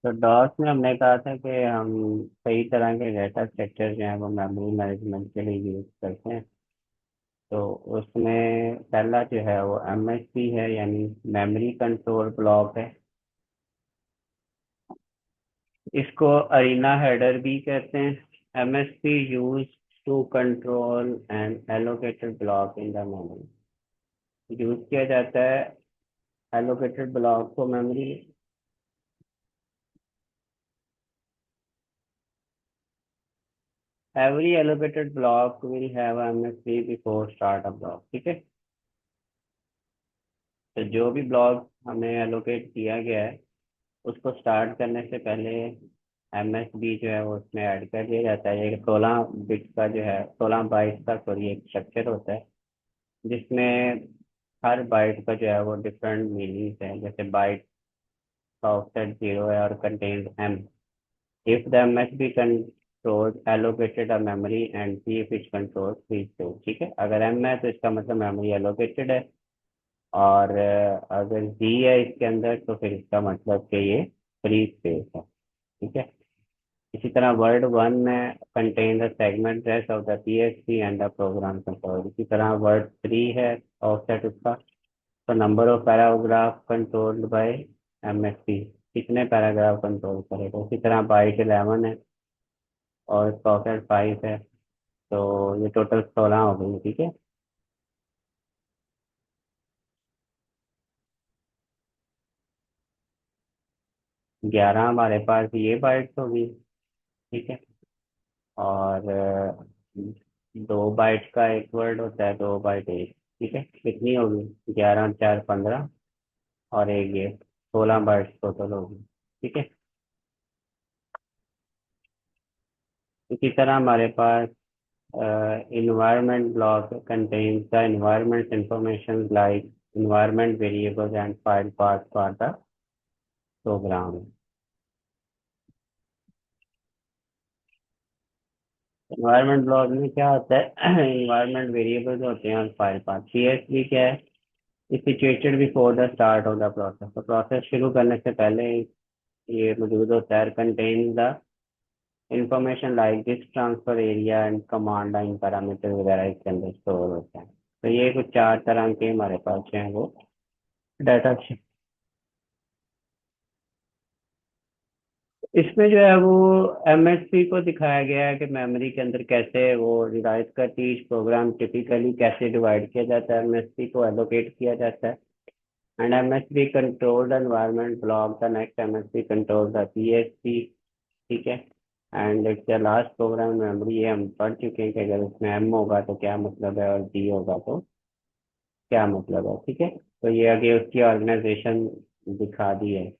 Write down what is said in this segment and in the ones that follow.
तो डॉस में हमने कहा था कि हम कई तरह के डाटा स्ट्रक्चर जो हैं वो मेमोरी मैनेजमेंट के लिए यूज़ करते हैं। तो उसमें पहला जो है वो एमएसबी है, यानी मेमोरी कंट्रोल ब्लॉक है। इसको अरीना हेडर भी कहते हैं। MSB use to control and allocated block in the memory. Use किया जाता है एलोकेटेड ब्लॉक को memory. Every allocated block will have MSB before start a block. ठीक है। तो जो भी ब्लॉक हमें एलोकेट किया गया है उसको स्टार्ट करने से पहले एमएसबी जो है वो उसमें ऐड कर दिया जाता है। ये 16 बिट का जो है 16 बाइट का सॉरी एक स्ट्रक्चर होता है, जिसमें हर बाइट का जो है वो डिफरेंट मीनिंग्स है। जैसे बाइट का ऑफसेट 0 है और contains M. If the MSB controls allocated a memory and C if it controls free space. ठीक है, अगर एम है तो इसका मतलब मेमोरी एलोकेटेड है, और अगर जी है इसके अंदर तो फिर इसका मतलब कि ये फ्री स्पेस है। ठीक है। इसी तरह वर्ड वन में contain the segment rest of the PHP and the program control. इसी तरह वर्ड थ्री है ऑफसेट उसका, तो number of paragraph controlled by MSP, कितने पैराग्राफ कंट्रोल करेगा। इसी तरह बाइट 11 है और इसका ऑफसेट 5 है, तो ये टोटल 16 हो गई। ठीक है। 11 हमारे पास ये बाइट्स होगी। ठीक है। और 2 बाइट का एक वर्ड होता है, 2 बाइट एक। ठीक है, कितनी होगी? 11 और 4 15, और एक ये 16 बाइट टोटल होगी। ठीक है। इसी तरह हमारे पास environment block contains the environment information like environment variables and file path for the program. Environment block में क्या होता है? इन्वायरमेंट वेरिएबल्स होते हैं और फाइल पाथ। सीएसवी क्या है? Is situated before the start of the process. तो प्रोसेस शुरू करने से पहले ये मौजूद होता है। Contain the information like disk transfer area and command line parameter वगैरह इसके अंदर स्टोर होता है। तो ये कुछ 4 तरह के हमारे पास जो हैं वो डाटा। इसमें जो है वो एमएसपी को दिखाया गया है कि मेमोरी के अंदर कैसे वो डिवाइड करती है। प्रोग्राम टिपिकली कैसे डिवाइड किया जाता है, एमएसपी को एलोकेट किया जाता है। And MSP controlled environment block the next MSP control the PSP. ठीक है। And it's the last program memory. ये हम पढ़ चुके हैं कि अगर उसमें एम होगा तो क्या मतलब है और जी होगा तो क्या मतलब है। ठीक है। तो ये आगे उसकी ऑर्गेनाइजेशन दिखा दी है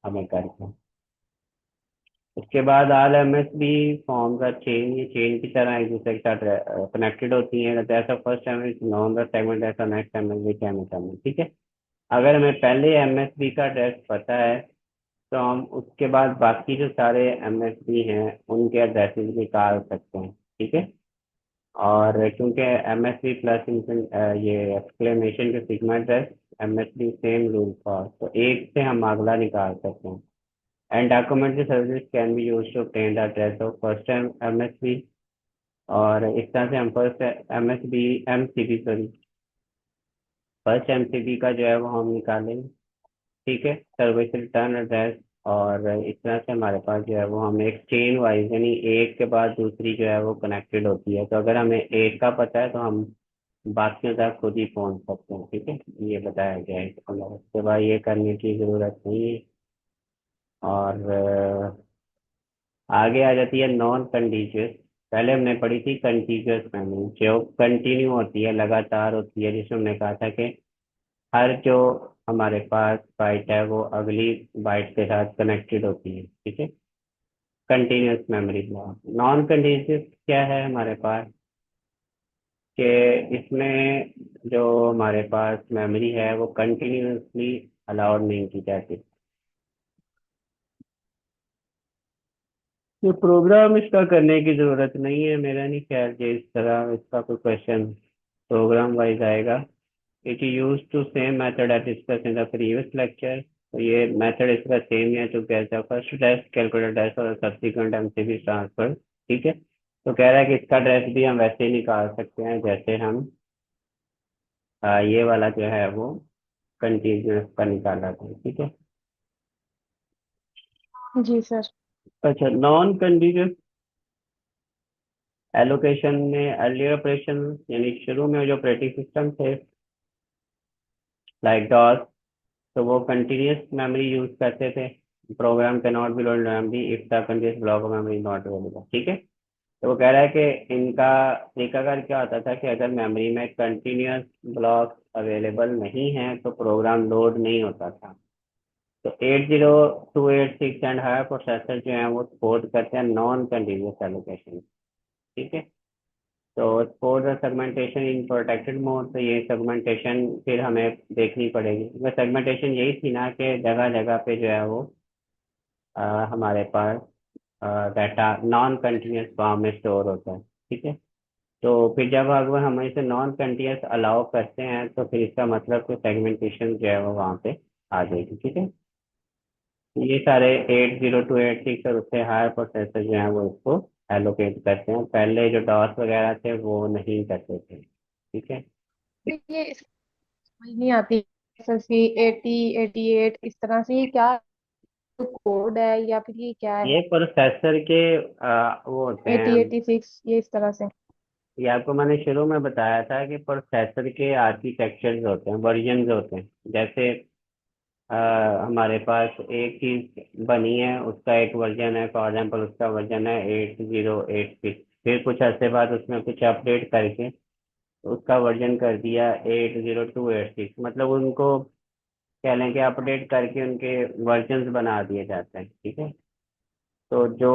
हमें करके। उसके बाद आल एम एस बी फॉर्म का चेन, ये चेन की तरह एक दूसरे के साथ कनेक्टेड होती हैं। जैसा first M S non the segment, ऐसा नेक्स्ट एम एस बी क्या मतलब। ठीक है। अगर हमें पहले एम एस बी का एड्रेस पता है तो हम उसके बाद बाकी जो सारे एम एस बी हैं उनके एड्रेसेस निकाल सकते हैं। ठीक है। और क्योंकि एम एस बी प्लस ये एक्सक्लेमेशन के sigma address M S B same rule for, तो एक से हम अगला निकाल सकते हैं। And documentary services can be use to obtain the address of first MSB। और इस तरह से हम first MSB MCB sorry first MCB का जो है वो हम निकालेंगे। ठीक है, सर्विस रिटर्न एड्रेस। और इस तरह से हमारे पास जो है वो हम एक चेन वाइज, यानी एक के बाद दूसरी जो है वो कनेक्टेड होती है। तो अगर हमें एक का पता है तो हम बाकियों तक खुद ही पहुंच सकते हैं। ठीक है, ये बताया गया है। और उसके बाद ये करने की ज़रूरत नहीं है। और आगे आ जाती है नॉन कंटीजियस। पहले हमने पढ़ी थी कंटीजियस मेमोरी, जो कंटिन्यू होती है, लगातार होती है, जिसमें हमने कहा था कि हर जो हमारे पास बाइट है वो अगली बाइट के साथ कनेक्टेड होती है। ठीक है, continuous memory block. Non contiguous क्या है हमारे पास कि इसमें जो हमारे पास मेमोरी है वो कंटिन्यूसली अलाउड नहीं की जाती। ये प्रोग्राम इसका करने की जरूरत नहीं है, मेरा नहीं ख्याल कि इस तरह इसका कोई क्वेश्चन प्रोग्राम वाइज आएगा। It use to same method as discuss in the previous lecture. तो ये मेथड इसका सेम ही है जो कहता है फर्स्ट ड्रेस कैलकुलेट ड्रेस और सब्सिक्वेंट एमसीबी ट्रांसफर। ठीक है, तो कह रहा है कि इसका ड्रेस भी हम वैसे ही निकाल सकते हैं जैसे हम ये वाला जो है वो कंटिन्यूस का निकाला था। ठीक है। जी सर। अच्छा, नॉन कंटिन्यूस एलोकेशन में अर्लियर ऑपरेशन यानी शुरू में जो ऑपरेटिंग सिस्टम थे लाइक डॉस, तो वो कंटिन्यूस मेमोरी यूज करते थे। Program can not be loaded memory if the continuous block of memory not available. ठीक है, तो वो कह रहा है कि इनका तरीकाकार क्या होता था कि अगर मेमोरी में कंटिन्यूस ब्लॉक अवेलेबल नहीं है तो प्रोग्राम लोड नहीं होता था। तो 80286 एंड हायर प्रोसेसर जो है वो सपोर्ट करते हैं नॉन कंटिन्यूस एलोकेशन। ठीक है, तो support the segmentation in protected mode, तो ये सेगमेंटेशन फिर हमें देखनी पड़ेगी। वह सेगमेंटेशन यही थी ना कि जगह जगह पे जो है वो हमारे पास डाटा नॉन कंटिन्यूस फॉर्म में स्टोर होता है। ठीक है, तो फिर जब अगर हम इसे नॉन कंटिन्यूस अलाउ करते हैं तो फिर इसका मतलब कि सेगमेंटेशन जो है वो वहाँ पे आ जाएगी। ठीक है, ये सारे 80286 और उससे हायर प्रोसेसर जो है वो इसको एलोकेट करते हैं, पहले जो डॉस वगैरह थे वो नहीं करते थे। ठीक है, ये समझ नहीं आती। SSC 80 88 इस तरह से ये क्या कोड है या फिर ये क्या है? ये प्रोसेसर के वो होते 80 हैं। 86 ये इस तरह से। ये आपको मैंने शुरू में बताया था कि प्रोसेसर के आर्किटेक्चर्स होते हैं, वर्जन्स होते हैं। जैसे अ, हमारे पास एक चीज बनी है, उसका एक वर्जन है, फॉर एग्जाम्पल उसका वर्जन है 8086। फिर कुछ अरसे बाद उसमें कुछ अपडेट करके उसका वर्जन कर दिया 80286। मतलब उनको कह लें कि अपडेट करके उनके वर्जन्स बना दिए जाते हैं। ठीक है, तो जो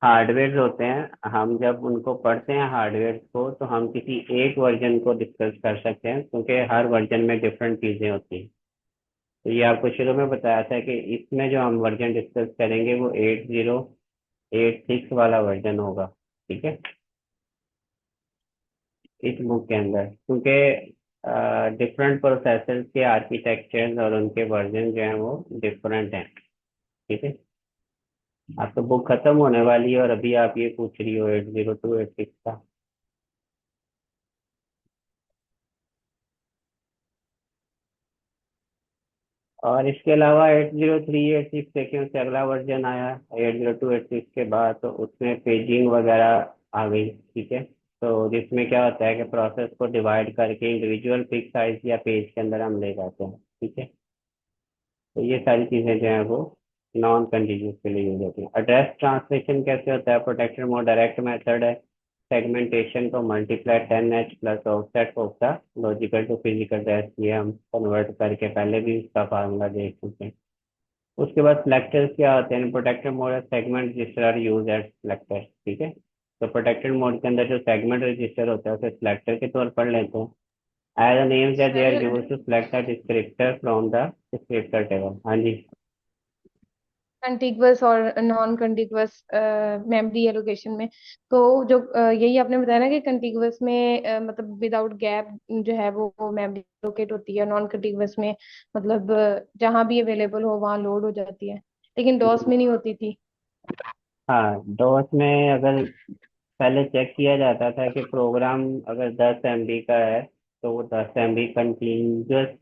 हार्डवेयर होते हैं हम जब उनको पढ़ते हैं हार्डवेयर को तो हम किसी एक वर्जन को डिस्कस कर सकते हैं क्योंकि हर वर्जन में डिफरेंट चीज़ें होती हैं। तो ये आपको शुरू में बताया था कि इसमें जो हम वर्जन डिस्कस करेंगे वो 8086 वाला वर्जन होगा। ठीक है, इस बुक के अंदर, क्योंकि डिफरेंट प्रोसेसर्स के आर्किटेक्चर्स और उनके वर्जन जो हैं वो डिफरेंट हैं। ठीक है, आप तो बुक खत्म होने वाली है और अभी आप ये पूछ रही हो 80286 का। और इसके अलावा 80386 देखें, उससे अगला वर्जन आया 80286 के बाद, तो उसमें पेजिंग वगैरह आ गई। ठीक है, तो जिसमें क्या होता है कि प्रोसेस को डिवाइड करके इंडिविजुअल पिक साइज या पेज के अंदर हम ले जाते हैं। ठीक है, तो ये सारी चीज़ें जो है वो नॉन कंटिन्यूस के लिए यूज होती हैं। एड्रेस ट्रांसलेशन कैसे होता है? प्रोटेक्टेड मोड डायरेक्ट मेथड है। सेगमेंटेशन को multiply 10H plus offset of the logical to physical address, ये हम कन्वर्ट करके पहले भी इसका फार्मूला देख चुके हैं। उसके बाद सिलेक्टर्स क्या होते हैं? Protected mode segment register are use as selector. ठीक है, तो प्रोटेक्टेड मोड के अंदर जो सेगमेंट रजिस्टर होता है उसे सिलेक्टर के तौर पर लेते हैं। As a name that they are sir used to select the descriptor from the descriptor table. हाँ जी। कंटिगुअस और नॉन कंटिगुअस मेमोरी एलोकेशन में, तो जो यही आपने बताया ना कि कंटिगुअस में मतलब विदाउट गैप जो है वो मेमोरी एलोकेट होती है, नॉन कंटिगुअस में मतलब जहाँ भी अवेलेबल हो वहाँ लोड हो जाती है, लेकिन डॉस में नहीं होती थी। हाँ, डॉस में अगर पहले चेक किया जाता था कि प्रोग्राम अगर 10 MB का है तो वो 10 MB कंटिन्यूस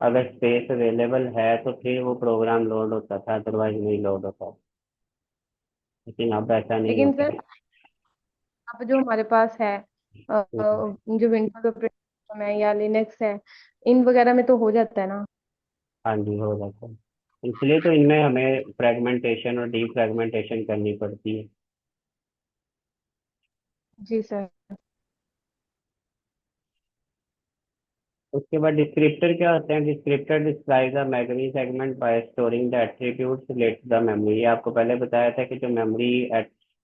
अगर स्पेस अवेलेबल है तो फिर वो प्रोग्राम लोड होता था, अदरवाइज नहीं लोड होता। लेकिन अब ऐसा नहीं लेकिन होता। सर अब जो हमारे पास है जो विंडोज ऑपरेटिंग सिस्टम है या लिनक्स है, इन वगैरह में तो हो जाता है ना? हाँ जी, हो जाता है। इसलिए तो इनमें हमें फ्रेगमेंटेशन और डीफ्रेगमेंटेशन करनी पड़ती है। जी सर। उसके बाद डिस्क्रिप्टर क्या होते हैं? Descriptor describe the memory segment by storing the attributes related to the memory. ये आपको पहले बताया था कि जो मेमोरी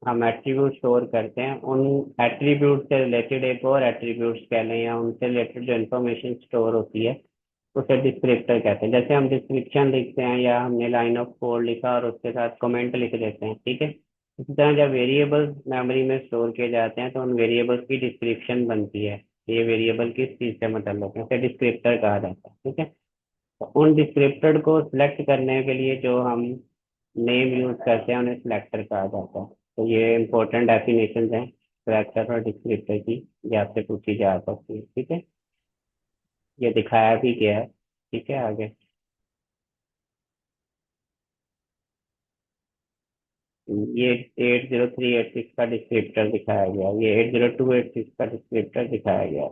हम एट्रीब्यूट स्टोर करते हैं उन एट्रीब्यूट से रिलेटेड एक और एट्रीब्यूट्स कह लें या उनसे रिलेटेड जो इन्फॉर्मेशन स्टोर होती है उसे डिस्क्रिप्टर कहते हैं। जैसे हम डिस्क्रिप्शन लिखते हैं या हमने लाइन ऑफ कोड लिखा और उसके साथ कमेंट लिख देते हैं। ठीक है, इसी तरह जब वेरिएबल्स मेमोरी में स्टोर किए जाते हैं तो उन वेरिएबल्स की डिस्क्रिप्शन बनती है। ये वेरिएबल किस चीज़ से मतलब है, इसे डिस्क्रिप्टर कहा जाता है। ठीक है, तो उन डिस्क्रिप्टर को सिलेक्ट करने के लिए जो हम नेम यूज करते हैं उन्हें सिलेक्टर कहा जाता है। तो ये इंपॉर्टेंट डेफिनेशन हैं सिलेक्टर और डिस्क्रिप्टर की, ये आपसे पूछी जा सकती है। ठीक है, ये दिखाया भी गया है। ठीक है, आगे। ये 80386 का डिस्क्रिप्टर दिखाया गया, ये 80286 का डिस्क्रिप्टर दिखाया गया।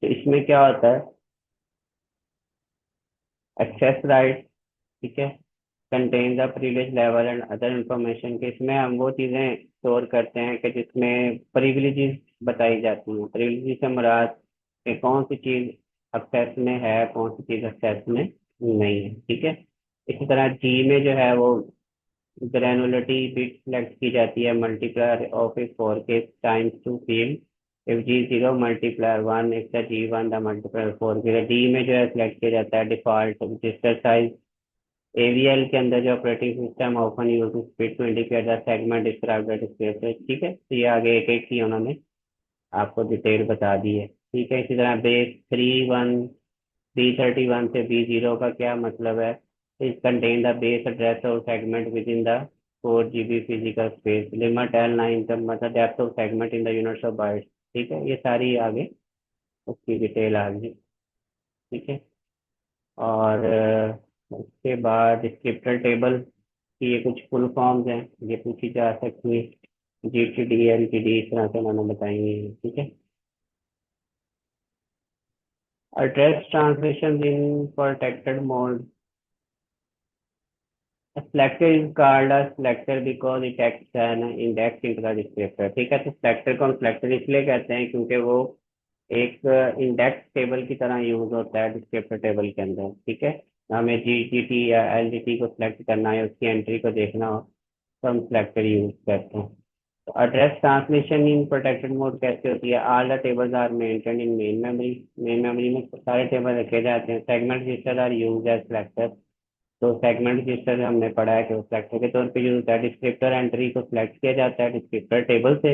तो इसमें क्या होता है, एक्सेस राइट, ठीक है, contain the privilege level and other information, के इसमें हम वो चीज़ें स्टोर करते हैं कि जिसमें प्रिविलेजेस बताई जाती हैं। प्रिविलेज से मुराद कि कौन सी चीज़ एक्सेस में है, कौन सी चीज़ एक्सेस में नहीं है। ठीक है, इसी तरह जी में जो है वो ग्रैनुलरिटी बिट सेलेक्ट की जाती है, multiplier of a four K times two field if G zero multiplier one if the G one the multiplier four K. D में जो है सिलेक्ट किया जाता है डिफॉल्ट रजिस्टर साइज। एवीएल के अंदर जो operating system often use bit to indicate the segment describe the display. ठीक है, तो ये आगे एक एक की उन्होंने आपको डिटेल बता दी है। ठीक है, इसी तरह बेस 3 1 B31 से B0 का क्या मतलब है, इस contain the base address of segment with in the 4 GB physical space, limit L9 का मतलब depth of segment in the units of bytes. ठीक है, ये सारी आगे उसकी डिटेल आ गई। ठीक है, और उसके बाद डिस्क्रिप्टर टेबल की ये कुछ फुल फॉर्म्स हैं, ये पूछी जा सकती है। GTD LTD इस तरह से उन्होंने बताएंगे। ठीक है, address translation in protected mode. A selector is called a selector because it acts as an index into the descriptor। ठीक है, तो selector को हम selector इसलिए कहते हैं क्योंकि वो एक इंडेक्स टेबल की तरह यूज होता है डिस्क्रिप्टर टेबल के अंदर। ठीक है, हमें GTT या LGT को सिलेक्ट करना है, उसकी एंट्री को देखना हो तो हम सेलेक्टर यूज करते हैं। तो address translation in protected mode कैसे होती है, all the tables are maintained in main memory में सारे टेबल रखे जाते हैं। Segment register are use as selector. तो सेगमेंट रजिस्टर हमने पढ़ा है कि वो सेलेक्टर के तौर पे यूज होता है। डिस्क्रिप्टर एंट्री को सिलेक्ट किया जाता है डिस्क्रिप्टर टेबल से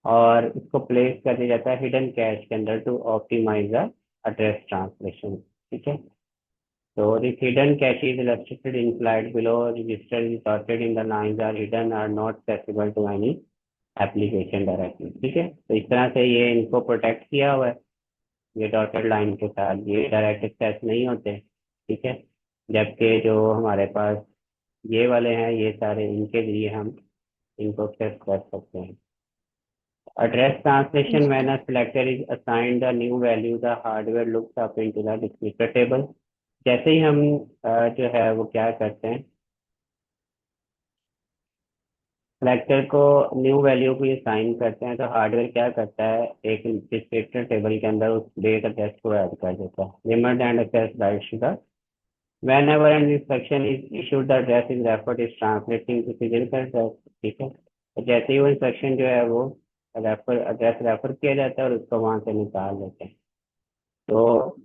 और इसको प्लेस कर दिया जाता है हिडन कैश के अंदर to optimize the address translation. ठीक है, तो this hidden cache is illustrated in slide below। register is sorted in the lines are hidden are not accessible to any application directly। ठीक है, तो इस तरह से ये इनको प्रोटेक्ट किया हुआ है, ये डॉटेड लाइन के साथ, ये डायरेक्ट एक्सेस नहीं होते। ठीक है, जबकि जो हमारे पास ये वाले हैं ये सारे इनके लिए हम इनको एक्सेस कर सकते हैं। एड्रेस ट्रांसलेशन जी। When a selector is assigned the new value the hardware looks up into the descriptor table. जैसे ही हम जो है वो क्या करते हैं, सिलेक्टर को न्यू वैल्यू को ये साइन करते हैं, तो हार्डवेयर क्या करता है, एक डिस्क्रिप्टर टेबल के अंदर उस डेट एड्रेस को ऐड कर देता है। Limit and access rights to the whenever an instruction is issued the address is referred is translating to physical address। ठीक है, तो जैसे ही वो इंस्ट्रक्शन जो है वो एड्रेस रेफर किया जाता है और उसको वहां से निकाल लेते हैं। तो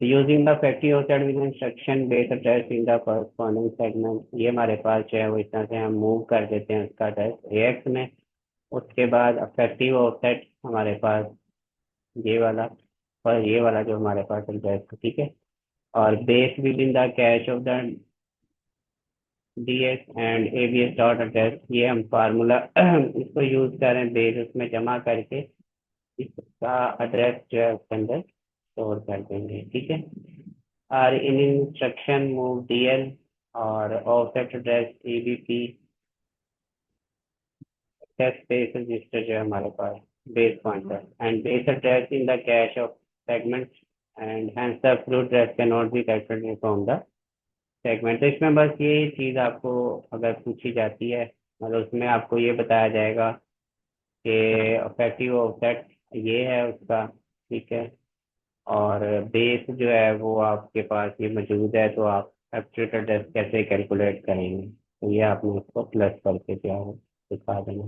using the factory offset with instruction base address in the corresponding segment, ये हमारे पास जो है वो इस तरह से हम मूव कर देते हैं उसका एड्रेस AX में। उसके बाद फैक्ट्री ऑफसेट हमारे पास ये वाला, और ये वाला जो हमारे पास एड्रेस। ठीक है, और base with in the cache of the DS and ABS dot address, ये हम फार्मूला इसको यूज करें बेस उसमें जमा करके इसका एड्रेस जो है उसके अंदर स्टोर कर देंगे। ठीक है, और इन इंस्ट्रक्शन मूव DL और offset address ABP text base register जो है हमारे पास base pointer and base address in the cache of segment and hence the flow address can not be calculated from the segment. तो इसमें बस ये चीज़ आपको अगर पूछी जाती है, मतलब उसमें आपको ये बताया जाएगा कि इफेक्टिव ऑफसेट ये है उसका। ठीक है, और बेस जो है वो आपके पास ये मौजूद है, तो आप एब्सोल्यूट एड्रेस कैसे कैलकुलेट करेंगे, तो ये आपने उसको प्लस करके क्या है दिखा देना।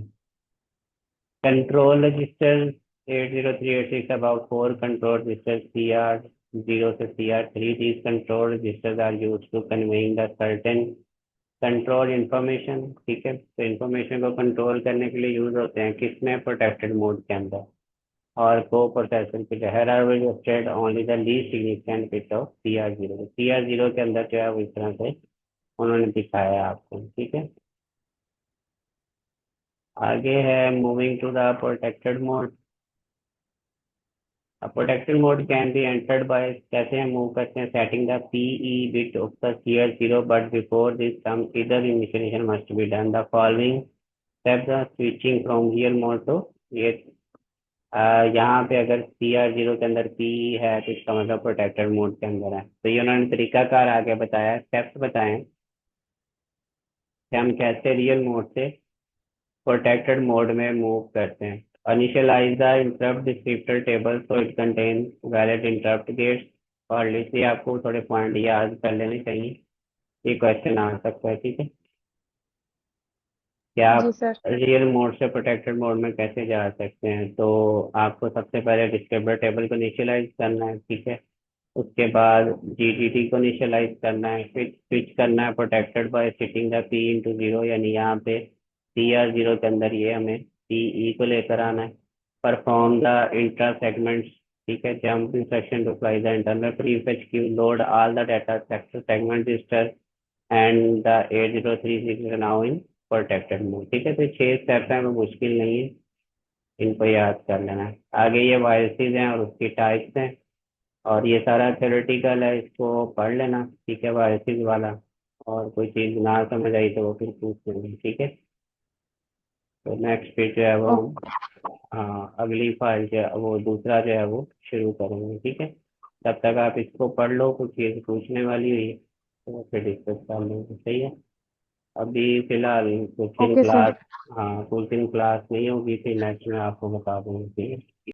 Control register 80386 about 4 control registers CR0 से CR3। these control registers are used to conveying the certain control information. ठीक है, तो इंफॉर्मेशन को कंट्रोल करने के लिए यूज होते हैं किसमें, प्रोटेक्टेड मोड के अंदर। और को प्रोसेसर की here are will state only the least significant bit of CR0। CR0 के अंदर जो है वो इस तरह से उन्होंने दिखाया है आपको, ठीक है। आगे है moving to the protected mode. अब protected mode can be entered by, कैसे हम मूव करते हैं, setting the PE bit of the CR0 but before this some other initiation must be done the following step the switching from real mode to ये। यहाँ पे अगर CR0 के अंदर PE है तो इसका मतलब प्रोटेक्टेड मोड के अंदर है। तो ये उन्होंने तरीकाकार आगे बताया, स्टेप्स बताए कि हम कैसे रियल मोड से प्रोटेक्टेड मोड में मूव करते हैं। Initialize the interrupt descriptor table so it contain valid interrupt gates. और इसलिए आपको थोड़े पॉइंट याद कर लेने चाहिए, ये क्वेश्चन आ सकता है, ठीक है। कि जी आप सर। रियल मोड से प्रोटेक्टेड मोड में कैसे जा सकते हैं। तो आपको सबसे पहले डिस्क्रिप्टर टेबल को इनिशियलाइज करना है, ठीक है। उसके बाद GTT को इनिशियलाइज करना है, फिर स्विच करना है protected by setting the P/0, यानी यहाँ पे CR0 के अंदर ये हमें PE को लेकर आना है। परफॉर्म द इंट्रा सेगमेंट्स, ठीक है, jump instruction to apply the internal prefetch queue, load all the data sector segment register and the 8036 is now in protected mode, ठीक है। तो 6 स्टेप है, वो मुश्किल नहीं है, इनको याद कर लेना है। आगे ये वायरसेस हैं और उसकी टाइप्स हैं, और ये सारा थ्योरेटिकल है, इसको पढ़ लेना, ठीक है, वायरसेस वाला। और कोई चीज़ ना समझ आई तो वो फिर पूछ लेंगे, ठीक है। तो नेक्स्ट पे जो है वो हम, ओके। हाँ, अगली फाइल जो है वो दूसरा जो है वो शुरू करेंगे, ठीक है। तब तक आप इसको पढ़ लो, कुछ चीज़ पूछने वाली हुई है तो फिर डिस्कस कर लेंगे, सही है। अभी फिलहाल कुछ दिन ओके सर। क्लास, हाँ कुछ दिन क्लास नहीं होगी, फिर नेक्स्ट में आपको बता दूंगी, ठीक है।